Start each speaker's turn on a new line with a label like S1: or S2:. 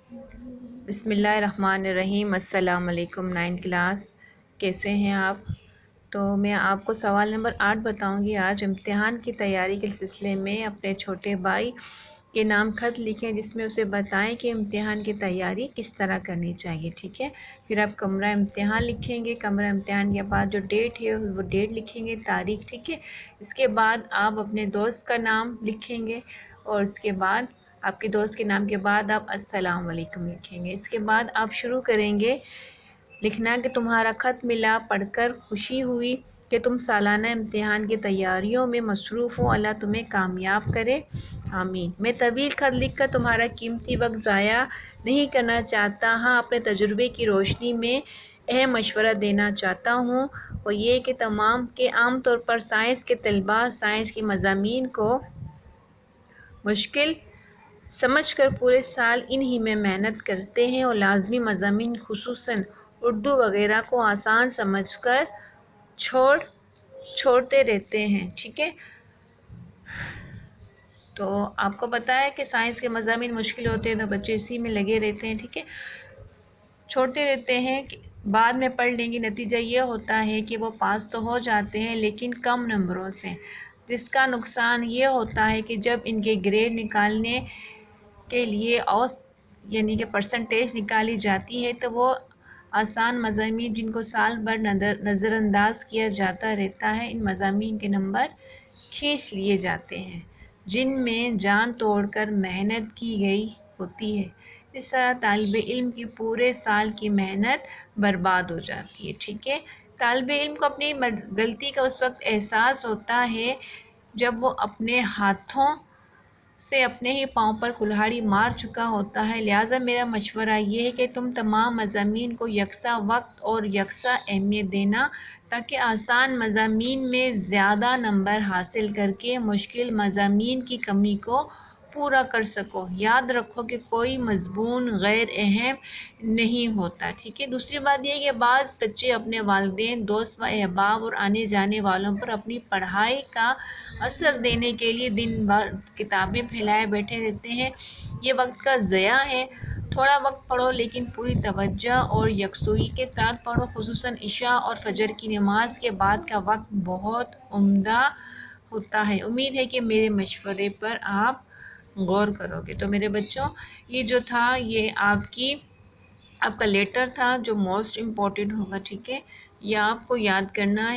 S1: بسم اللہ الرحمن الرحیم۔ السلام علیکم 9 کلاس، کیسے ہیں آپ؟ تو میں آپ کو سوال نمبر 8 بتاؤں گی آج۔ امتحان کی تیاری کے سلسلے میں اپنے چھوٹے بھائی کے نام خط لکھیں جس میں اسے بتائیں کہ امتحان کی تیاری کس طرح کرنی چاہیے، ٹھیک ہے؟ پھر آپ کمرہ امتحان لکھیں گے، کمرہ امتحان کے بعد جو ڈیٹ ہے وہ ڈیٹ لکھیں گے، تاریخ، ٹھیک ہے؟ اس کے بعد آپ اپنے دوست کا نام لکھیں گے اور اس کے بعد آپ کے دوست کے نام کے بعد آپ السلام علیکم لکھیں گے۔ اس کے بعد آپ شروع کریں گے لکھنا کہ تمہارا خط ملا، پڑھ کر خوشی ہوئی کہ تم سالانہ امتحان کی تیاریوں میں مصروف ہو، اللہ تمہیں کامیاب کرے، آمین۔ میں طویل خط لکھ کر تمہارا قیمتی وقت ضائع نہیں کرنا چاہتا، ہاں اپنے تجربے کی روشنی میں اہم مشورہ دینا چاہتا ہوں، وہ یہ کہ عام طور پر سائنس کے طلباء سائنس کی مضامین کو مشکل سمجھ کر پورے سال انہی میں محنت کرتے ہیں اور لازمی مضامین خصوصاً اردو وغیرہ کو آسان سمجھ کر چھوڑتے رہتے ہیں، ٹھیک ہے؟ تو آپ کو پتہ ہے کہ سائنس کے مضامین مشکل ہوتے ہیں تو بچے اسی میں لگے رہتے ہیں، ٹھیک ہے؟ چھوڑتے رہتے ہیں کہ بعد میں پڑھ لیں گے، نتیجہ یہ ہوتا ہے کہ وہ پاس تو ہو جاتے ہیں لیکن کم نمبروں سے، جس کا نقصان یہ ہوتا ہے کہ جب ان کے گریڈ نکالنے کے لیے یعنی کہ پرسنٹیج نکالی جاتی ہے تو وہ آسان مضامین جن کو سال بھر نظر انداز کیا جاتا رہتا ہے، ان مضامین کے نمبر کھینچ لیے جاتے ہیں جن میں جان توڑ کر محنت کی گئی ہوتی ہے۔ اس طرح طالب علم کی پورے سال کی محنت برباد ہو جاتی ہے، ٹھیک ہے؟ طالب علم کو اپنی غلطی کا اس وقت احساس ہوتا ہے جب وہ اپنے ہاتھوں سے اپنے ہی پاؤں پر کلہاڑی مار چکا ہوتا ہے، لہٰذا میرا مشورہ یہ ہے کہ تم تمام مضامین کو یکساں وقت اور یکساں اہمیت دینا تاکہ آسان مضامین میں زیادہ نمبر حاصل کر کے مشکل مضامین کی کمی کو پورا کر سکو۔ یاد رکھو کہ کوئی مضمون غیر اہم نہیں ہوتا، ٹھیک ہے؟ دوسری بات یہ ہے کہ بعض بچے اپنے والدین، دوست و احباب اور آنے جانے والوں پر اپنی پڑھائی کا اثر دینے کے لیے دن بھر کتابیں پھیلائے بیٹھے رہتے ہیں، یہ وقت کا ضیاع ہے۔ تھوڑا وقت پڑھو لیکن پوری توجہ اور یکسوئی کے ساتھ پڑھو، خصوصاً عشاء اور فجر کی نماز کے بعد کا وقت بہت عمدہ ہوتا ہے۔ امید ہے کہ میرے مشورے پر آپ غور کرو گے۔ تو میرے بچوں، یہ جو تھا یہ آپ کا لیٹر تھا جو موسٹ امپورٹنٹ ہوگا، ٹھیک ہے؟ یہ آپ کو یاد کرنا ہے۔